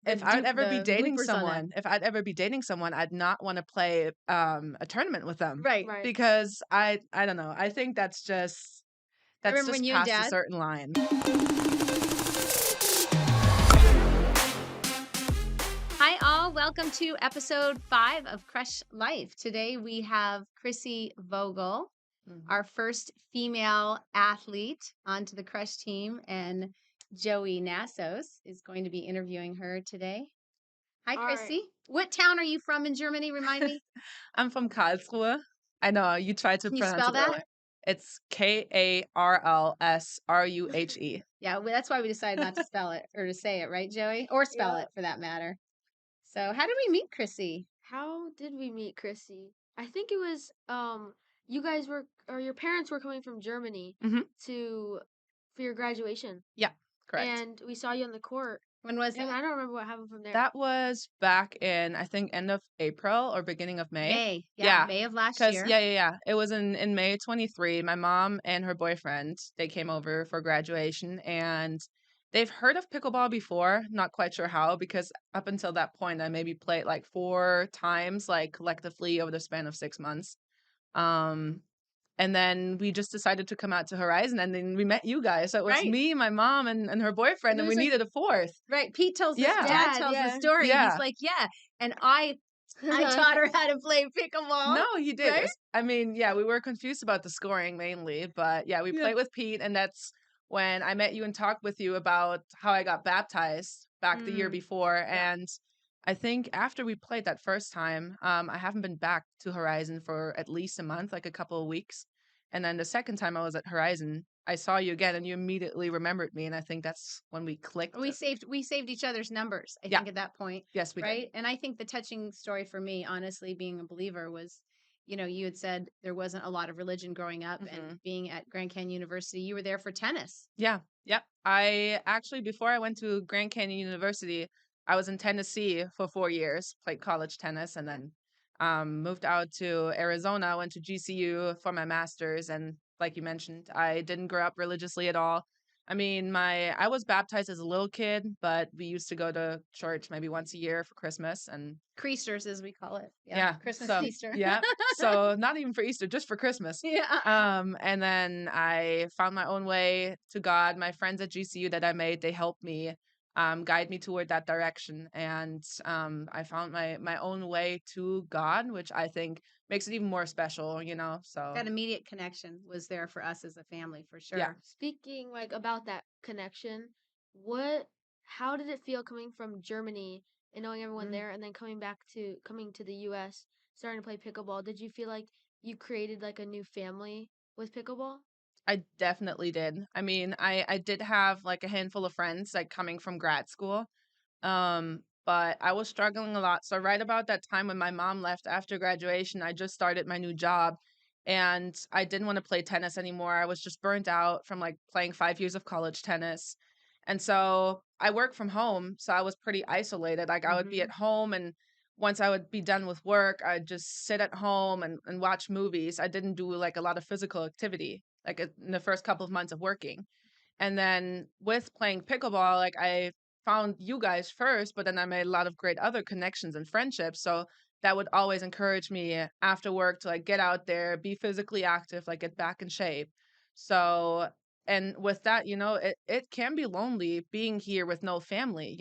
if I'd ever be the dating bloopers on that. someone, I'd not want to play a tournament with them Right. Right. because I don't know. I think that's remember when you and past a Dad- certain line. Hi, all. Welcome to episode 5 of Crush Life. Today we have Krissy Vogel, our first female athlete onto the Crush team, and Joey Nassos is going to be interviewing her today. Hi, All Krissy. right. What town are you from in Germany? Remind me. I'm from Karlsruhe. I know you tried to Can you pronounce spell it that? earlier. It's Karlsruhe. Yeah, well, that's why we decided not to spell it or to say it, right, Joey? Or spell Yeah. it for that matter. So, how did we meet Krissy? How did we meet Krissy? I think it was you guys were or your parents were coming from Germany Mhm. for your graduation. Yeah, correct. And we saw you on the court. When was And that? I don't remember what happened from there. That was back in, I think, end of April or beginning of May. May. Yeah. May of last 'Cause year. yeah. It was in May 23. My mom and her boyfriend, they came over for graduation and they've heard of pickleball before, not quite sure how, because up until that point I maybe played like 4 times, like collectively over the span of 6 months. Um, and then we just decided to come out to Horizon and then we met you guys. So it was Right. me, my mom, and her boyfriend, And it and we was like- needed a fourth. Right. Pete tells Yeah. this, Dad Dad, tells the yeah. story. Yeah. He's like, yeah. And I taught her how to play pickleball. No, you did. right? I mean, yeah, we were confused about the scoring mainly, but yeah, we Yeah. played with Pete, and that's when I met you and talked with you about how I got baptized back the year before. Yeah. And I think after we played that first time, I haven't been back to Horizon for at least a month, like a couple of weeks. And then the second time I was at Horizon, I saw you again, and you immediately remembered me, and I think that's when we clicked. We saved each other's numbers, I Yeah. think, at that point. Yes, we did. Right. And I think the touching story for me, honestly, being a believer was, you had said there wasn't a lot of religion growing up, and being at Grand Canyon University, you were there for tennis. Yeah. Yep. I actually, before I went to Grand Canyon University, I was in Tennessee for 4 years, played college tennis, and then moved out to Arizona, went to GCU for my master's. And like you mentioned, I didn't grow up religiously at all. I mean, I was baptized as a little kid, but we used to go to church maybe once a year for Christmas. And Creasters, as we call it. yeah, Christmas so Easter. yeah, so not even for Easter, just for Christmas. Yeah. And then I found my own way to God. My friends at GCU that I made, they helped me guide me toward that direction. And I found my own way to God, which I think makes it even more special, so That immediate connection was there for us as a family, for sure. Yeah. Speaking like about that connection, how did it feel coming from Germany and knowing everyone there and then coming to the US, starting to play pickleball? Did you feel like you created like a new family with pickleball? I definitely did. I mean, I did have like a handful of friends like coming from grad school. But I was struggling a lot. So right about that time when my mom left after graduation, I just started my new job and I didn't want to play tennis anymore. I was just burnt out from like playing 5 years of college tennis. And so I work from home, so I was pretty isolated. Like I would be at home and once I would be done with work, I'd just sit at home and watch movies. I didn't do like a lot of physical activity like in the first couple of months of working. And then with playing pickleball, like I found you guys first, but then I made a lot of great other connections and friendships. So that would always encourage me after work to like get out there, be physically active, like get back in shape. So, and with that, it can be lonely being here with no family.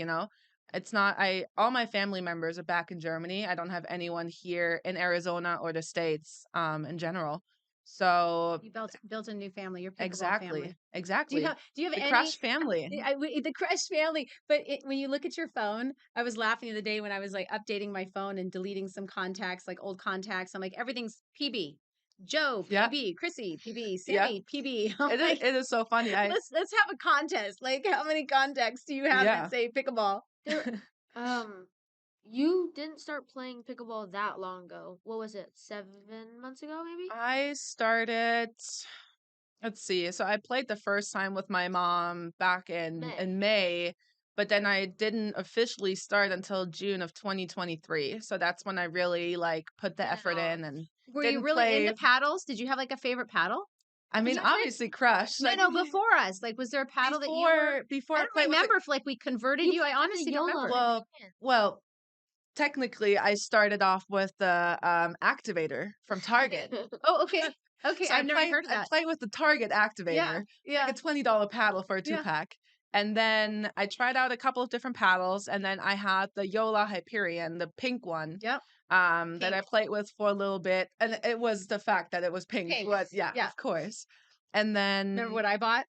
It's not, all my family members are back in Germany. I don't have anyone here in Arizona or the States, in general. So You built a new family, your pickleball family. exactly. Do you have The any Crush family. the Crush family? But when you look at your phone, I was laughing the other day when I was like updating my phone and deleting some contacts, like old contacts. I'm like, everything's PB. Joe, Yeah. PB, Krissy, PB, Yeah. Sammy, PB. I'm like, It is so funny. let's have a contest. Like, how many contacts do you have Yeah. that say pickleball? You didn't start playing pickleball that long ago. What was it? 7 months ago, maybe? I started, let's see. So I played the first time with my mom back in May, but then I didn't officially start until June of 2023. So that's when I really like put the effort in and Were you didn't really play. into paddles? Did you have like a favorite paddle? I mean, you play obviously Crush. No, Like no, before us. Like, was there a paddle that you were before I I don't played with the remember if, like, we converted You you. I played the honestly don't Yola remember. in well, Japan. well, technically I started off with the activator from Target. Oh, okay. Okay, So I've never heard of I that. play with the Target Yeah, activator, like yeah, a $20 paddle for a yeah. 2-pack. And then I tried out a couple of different paddles, and then I had the Yola Hyperion, the pink one, Yep. that I Pink. played with for a little bit. And it was the fact that it was pink. Pink. But yeah, Yeah. of course. And Remember then what I bought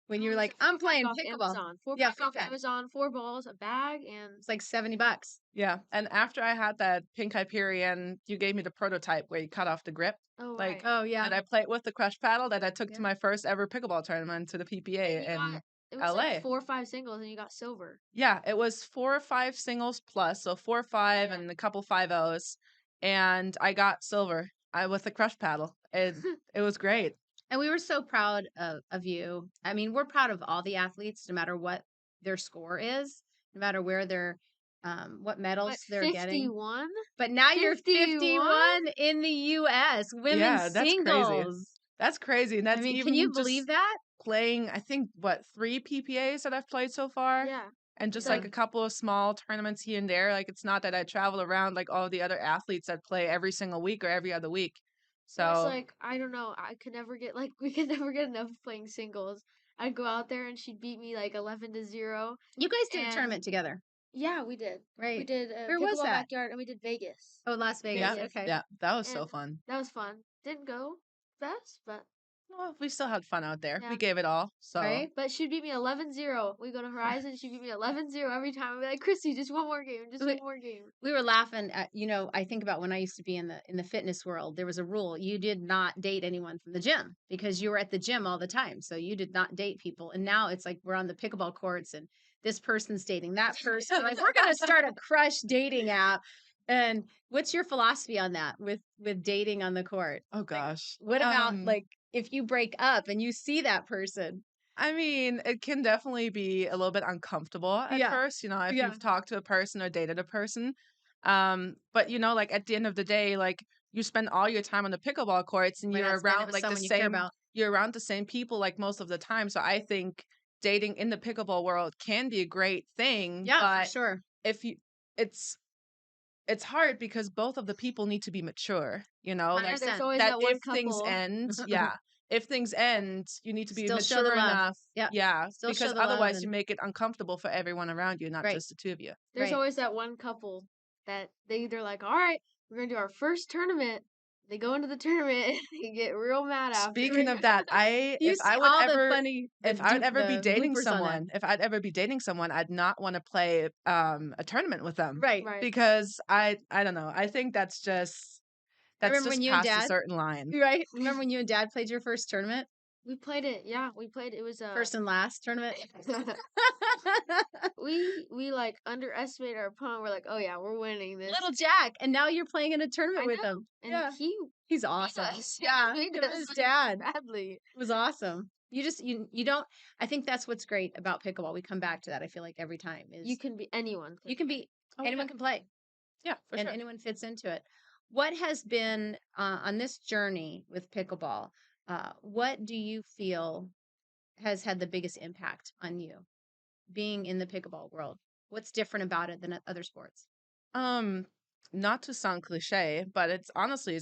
when you were It was like, a "I'm 4-pack playing off pickleball." Amazon. Yeah, 4-pack off 4-pack. Amazon, 4 balls, a bag, and It's like $70. yeah, and after I had that pink Hyperion, you gave me the prototype where you cut off the grip. oh Like, right. Oh, yeah. and I played with the crush paddle that I took to Yeah. my first ever pickleball tournament to the PPA And you in got it was like LA. 4 or 5 singles and you got silver. Yeah, it was 4 or 5 singles plus, so 4 or 5 Yeah. and a couple 5-0s, and I got silver. With the crush paddle. It was great. And we were so proud of you. I mean, we're proud of all the athletes, no matter what their score is, no matter where they're, what What, medals they're getting. 51? But now you're 51? 51 in the U.S. women's Yeah, that's crazy. singles. That's crazy, and I that's mean, can you even believe just that? playing, I think, what, 3 PPAs that I've played so far? Yeah. And It's just like like a couple of small tournaments here and there. Like it's not that I travel around like all the other athletes that play every single week or every other week. it was So like I don't know, I could never get like we could never get enough of playing singles. I'd go out there and she'd beat me like 11-0. You guys did a And tournament together, yeah, we did. We right? did Where was pickleball that? backyard and we did Vegas. Oh, Las Vegas. yeah, Vegas. Okay. yeah, that was so And fun. that was fun. Didn't go fast, but Well, we still had fun out there. We yeah. gave it all. So Right? But she beat me 11-0. We go to Horizon, she beat me 11-0 every time. I'd be like, Krissy, just one more game, just We, one more game. we were laughing at, I think about when I used to be in the fitness world, there was a rule. You did not date anyone from the gym because you were at the gym all the time. So you did not date people. And now it's like we're on the pickleball courts and this person's dating that person. Like we're gonna start a crush dating app. And what's your philosophy on that with dating on the court? oh Like gosh. what about like if you break up and you see that person? I mean, it can definitely be a little bit uncomfortable at Yeah. first, if Yeah. you've talked to a person or dated a person. But like at the end of the day, like you spend all your time on the pickleball courts and Why you're not spend it around with like someone you care about? you're around the same people like most of the time. So I think dating in the pickleball world can be a great thing, Yeah, for but sure. if you it's it's hard because both of the people need to be mature, like Yeah, there's 100%. always that that if one things couple. end, yeah, if things end, you need to be Still show the mature love. enough, Yeah. yeah, Still show because the love otherwise you and make it uncomfortable for everyone around you, not right. just the two of you. There's Right. always that one couple that they either like, all right, we're gonna do our first tournament. They go into the tournament and they get real mad after. Speaking of that, You see all the funny if I would ever be the dating bloopers on that. someone, if I'd ever be dating someone, I'd not want to play a tournament with them Right. Right. because I don't know. I think that's Remember when just you and past a Dad? certain line. Right? Remember when you and Dad played your first tournament? We played it. Yeah, we played. It was First and last tournament? we like underestimated our opponent. We're like, oh yeah, we're winning this. Little Jack, and now you're playing in a tournament I with know. him. And Yeah. he He's awesome. us. Yeah. He Good does his dad. badly. It was awesome. You just you don't I think that's what's great about pickleball. We come back to that. I feel like every time is You can be anyone. you can be Oh, anyone yeah. can play. Yeah, for And sure. anyone fits into it. What has been on this journey with pickleball? What do you feel has had the biggest impact on you being in the pickleball world? What's different about it than other sports? Um, Not to sound cliche, but it's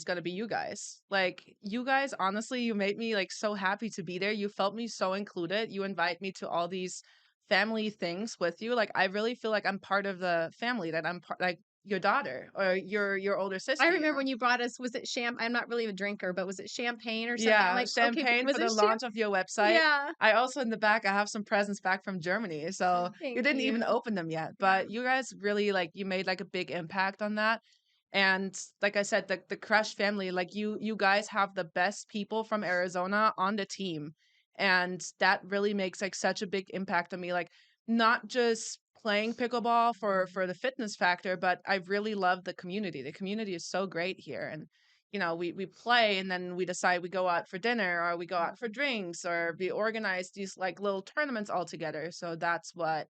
gonna be you guys. Like you guys, honestly, you made me like so happy to be there. You felt me so included. You invite me to all these family things with you. Like I really feel like I'm part of the family, that I'm part like your daughter or your older sister. I remember when you brought us, was it I'm not really a drinker, but was it champagne or something? I'm Yeah, like, okay, champagne was for it the launch of your website. Yeah. I also in the back I have some presents back from Germany. So you Thank didn't even you. open them yet. But you guys really like you made like a big impact on that. And like I said, the Crush family, like you guys have the best people from Arizona on the team. And that really makes like such a big impact on me. Like not just playing pickleball for the fitness factor, but I really love the community. The community is so great here. And we play and then we decide we go out for dinner or we go out for drinks or we organize these like little tournaments all together. So that's what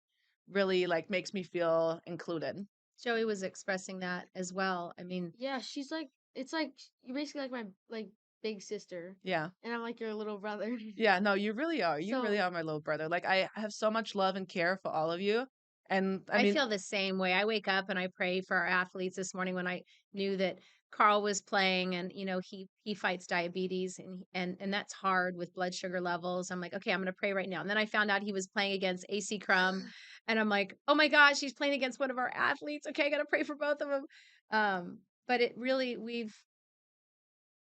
really like makes me feel included. Joey was expressing that as well. I mean, Yeah, she's like, it's like you're basically like my like big sister, Yeah. and I'm like your little brother. Yeah, no, you really are. You really So are my little brother. Like I have so much love and care for all of you. And I I mean, feel the same way. I wake up and I pray for our athletes this morning when I knew that Carl was playing and he fights diabetes and that's hard with blood sugar levels. I'm like, okay, I'm going to pray right now. And then I found out he was playing against AC Crum and I'm like, "Oh my gosh, he's playing against one of our athletes. Okay, I got to pray for both of them." But it really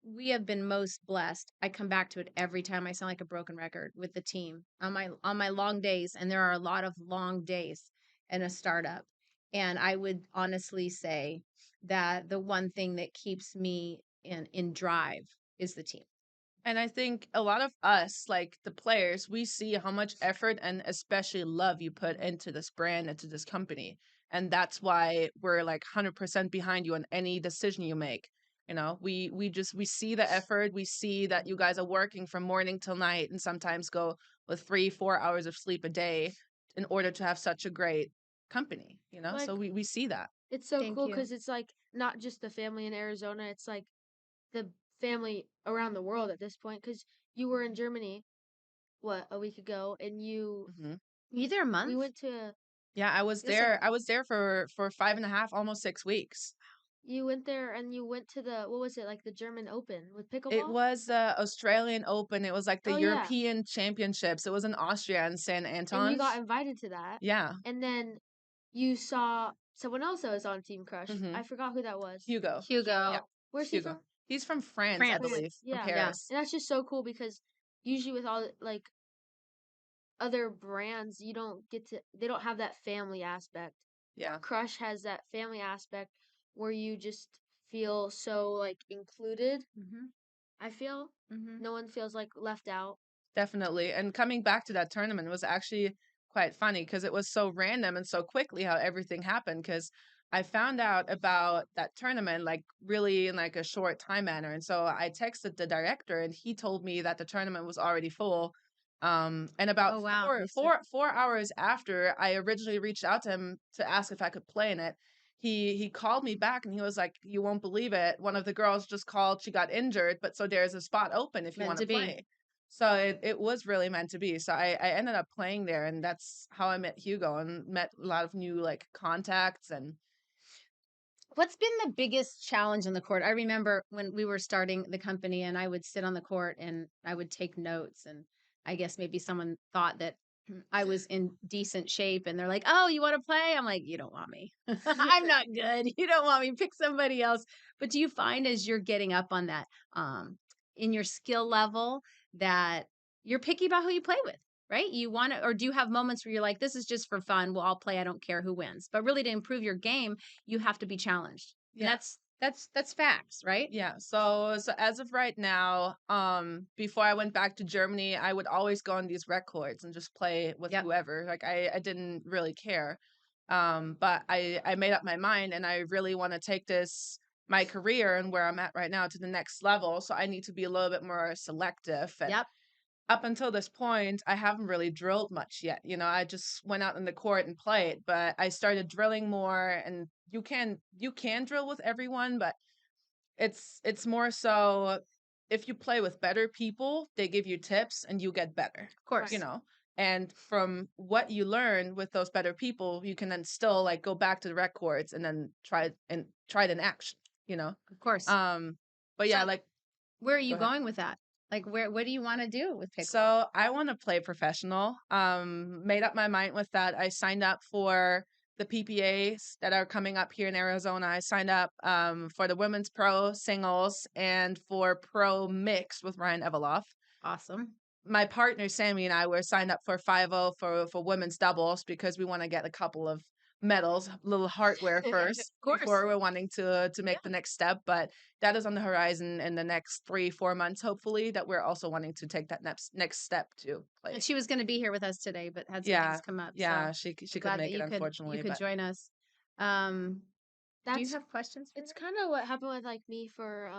we have been most blessed. I come back to it every time. I sound like a broken record with the team on my long days, and there are a lot of long days in a startup. And I would honestly say that the one thing that keeps me in drive is the team. and I think a lot of us, like the players, we see how much effort and especially love you put into this brand, into this company. And that's why we're like 100% behind you on any decision you make. You know, we see the effort. We see that you guys are working from morning till night and sometimes go with 3, 4 hours of sleep a day in order to have such a great company, you know? So like we see that. it's so Thank cool you. because it's like not just the family in Arizona, it's like the family around the world at this point. Because you were in Germany, what, a week ago, and Hmm. You there a we month? went to Yeah, I was Feels like there. I was there for 5.5, almost 6 weeks. you went there and you went to the what was it, like the German Open with It pickleball? was the Australian Open. It was like the Oh yeah. European Championships. It was in Austria and San And you Anton. got invited to that. Yeah. And then you saw someone else that was on Team Crush. Hmm. I forgot who that was. Hugo. Hugo, Yeah. Hugo. Where's he Hugo. from? He's from France, I France. believe, France. from Yeah. Yeah. Paris. And that's just so cool because usually with all like other brands, you don't get to they don't have that family aspect. Yeah. Crush has that family aspect where you just feel so like included. Mhm. I feel Mhm. no one feels like left out. Definitely. And coming back to that tournament was actually quite funny because it was so random and so quickly how everything happened. Because I found out about that tournament like really in like a short time manner. And so I texted the director and he told me that the tournament was already full. And about Oh wow. four hours after I originally reached out to him to ask if I could play in it, he called me back and he was like, "You won't believe it. One of the girls just called. She got injured, but so there's a spot open if you Meant want to to be. play." So it was really meant to be. So I ended up playing there and that's how I met Hugo and met a lot of new like contacts and What's been the biggest challenge on the court? I remember when we were starting the company and I would sit on the court and I would take notes and I guess maybe someone thought that I was in decent shape and they're like, "Oh, you want to play?" I'm like, "You don't want me. I'm not good. You don't want me. Pick somebody else." But do you find as you're getting up on that in your skill level that you're picky about who you play with? Right? You want to, or do you have moments where you're like, this is just for fun. Well, I'll play. I don't care who wins. But really to improve your game, you have to be challenged. And yeah. that's facts, right? Yeah. So as of right now, before I went back to Germany, I would always go on these rec courts and just play with Yep. whoever. Like I didn't really care. But I made up my mind and I really want to take this my career and where I'm at right now to the next level. So I need to be a little bit more selective. And Yep. up until this point, I haven't really drilled much yet. You know, I just went out in the court and played, but I started drilling more and you can drill with everyone, but it's more so if you play with better people, they give you tips and you get better, Of Right. you course. know. And from what you learn with those better people, you can then still like go back to the rec courts and then try it in action, you know. Of course. Um, but yeah, So like where are go you ahead. going with that? Like what do you want to do with pickleball? So I want to play professional. Made up my mind with that. I signed up for the PPAs that are coming up here in Arizona. I signed up for the women's pro singles and for pro mixed with Ryan Eveloff. Awesome. My partner Sammy and I were signed up for 5-0 for women's doubles because we want to get a couple of medals, little hardware Of first course. before we're wanting to Yeah. make the next step. But that is on the horizon in the next 3, 4 months, hopefully, that we're also wanting to take that next step to And play. she was going to be here with us today, but had some things Yeah, come up. So yeah, she I'm couldn't glad that make it you unfortunately, could but join us. Um, do you That's have questions for it's her? kind of what happened with like me for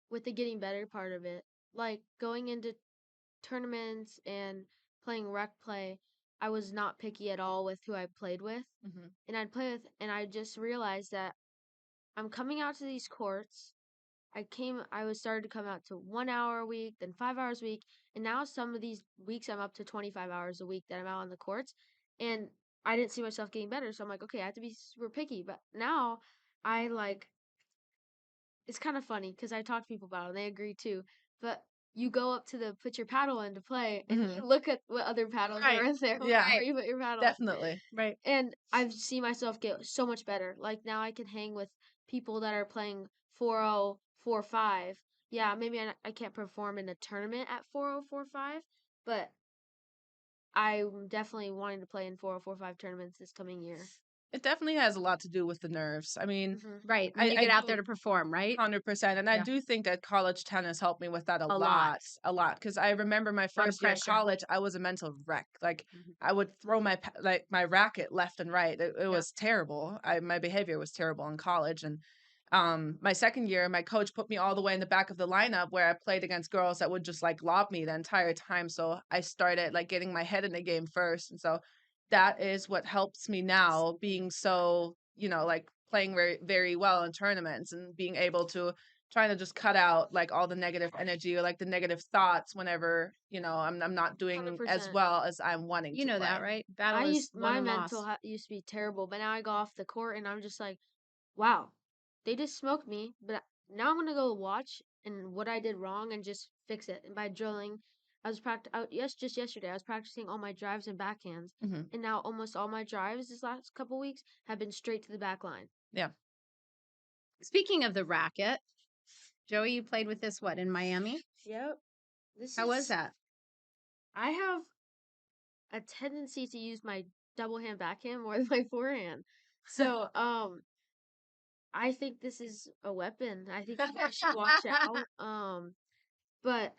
with the getting better part of it. Like going into tournaments and playing rec play, I was not picky at all with who I played with. hmm And I'd play with and I just realized that I'm coming out to these courts. I was started to come out to 1 hour a week, then 5 hours a week, and now some of these weeks I'm up to 25 hours a week that I'm out on the courts, and I didn't see myself getting better, so I'm like, okay, I have to be super picky. But now I like it's kind of funny because I talk to people about it and they agree too. But you go up to the put your paddle in to play and you look at what other paddles are Right. in there Yeah, before you put your paddle. definitely. Right. And I've seen myself get so much better. Like now I can hang with people that are playing 4-0, 4-5. Yeah, maybe I can't perform in a tournament at 4-0, 4-5, but I'm definitely wanting to play in 4-0, 4-5 tournaments this coming year. It definitely has a lot to do with the nerves. I mean, Right. When I you I get out do there to perform, right? 100%, and I Yeah. do think that college tennis helped me with that A lot. a lot. Because I remember my A lot of first year in pressure. college, I was a mental wreck. Like, Mhm. I would throw my racket left and right. It Yeah. was terrible. My behavior was terrible in college, and my second year, my coach put me all the way in the back of the lineup where I played against girls that would just like lob me the entire time. So I started like getting my head in the game first, and so that is what helps me now being so, like playing very, very well in tournaments and being able to trying to just cut out like all the negative energy or like the negative thoughts whenever, I'm not doing as 100%. well as I'm wanting You to know that, play. right? Battle is won My and mental lost. used to be terrible, but now I go off the court and I'm just like, wow, they just smoked me, but now I'm gonna go watch and what I did wrong and just fix it. And by drilling, I was just yesterday I was practicing all my drives and backhands, Hmm. and now almost all my drives this last couple weeks have been straight to the back line. Yeah. Speaking of the racket, Joey, you played with this what in Miami? Yep. This How was is that? I have a tendency to use my double hand backhand more than my forehand. So, I think this is a weapon. I think you guys should watch out. But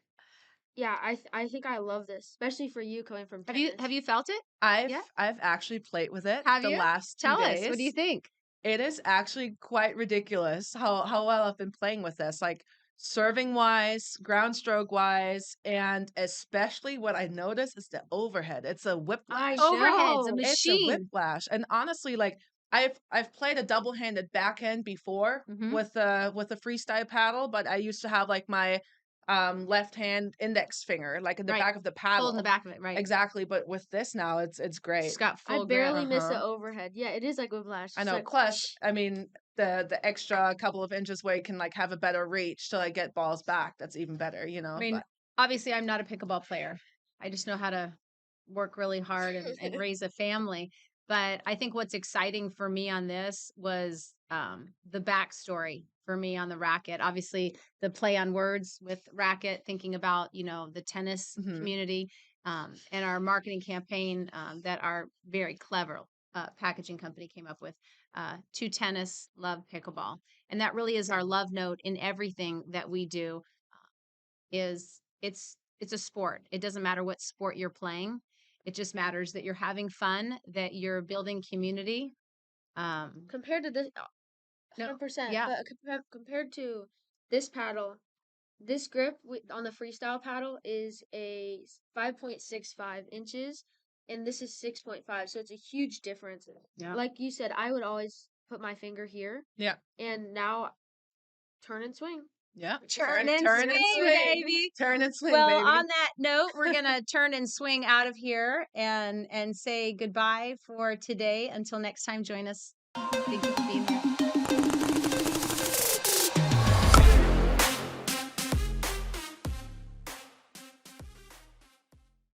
yeah, I think I love this, especially for you coming from tennis. Have you felt it? I've Yeah. I've actually played with it Have the you? last two Tell us. What do you days. think? It is actually quite ridiculous how well I've been playing with this, like serving wise, ground stroke wise, and especially what I notice is the overhead. It's a I whiplash. Overhead's a know. It's a machine. whiplash. And honestly, like I've played a double-handed backhand before Mm-hmm. with a freestyle paddle, but I used to have like my left hand index finger like in the Right. back of the Holding the paddle. back of it, right. Exactly, but with this now it's Just great. got I full grip. barely miss the Uh-huh. overhead. Yeah, it is like whiplash. I It's know. like Plus, I mean, the extra couple of inches where you can like have a better reach to like get balls back. That's even better, I mean, But obviously, I'm not a pickleball player. I just know how to work really hard and raise a family. But I think what's exciting for me on this was the backstory for me on the racket. Obviously, the play on words with racket, thinking about, the tennis hmm community and our marketing campaign that our very clever packaging company came up with. To tennis, love pickleball. And that really is our love note in everything that we do is it's a sport. It doesn't matter what sport you're playing. It just matters that you're having fun, that you're building community. compared to this, No, 100%. yeah, But compared to this paddle, this grip on the freestyle paddle is a 5.65 inches, and this is 6.5. So it's a huge difference. yeah. Like you said, I would always put my finger here, Yeah. and now turn and swing. Yeah. Turn and Turn and swing, swing. baby. Turn and swing, Well, baby. on that note, we're gonna turn and swing out of here and say goodbye for today. Until next time, join us. Thank you for being here.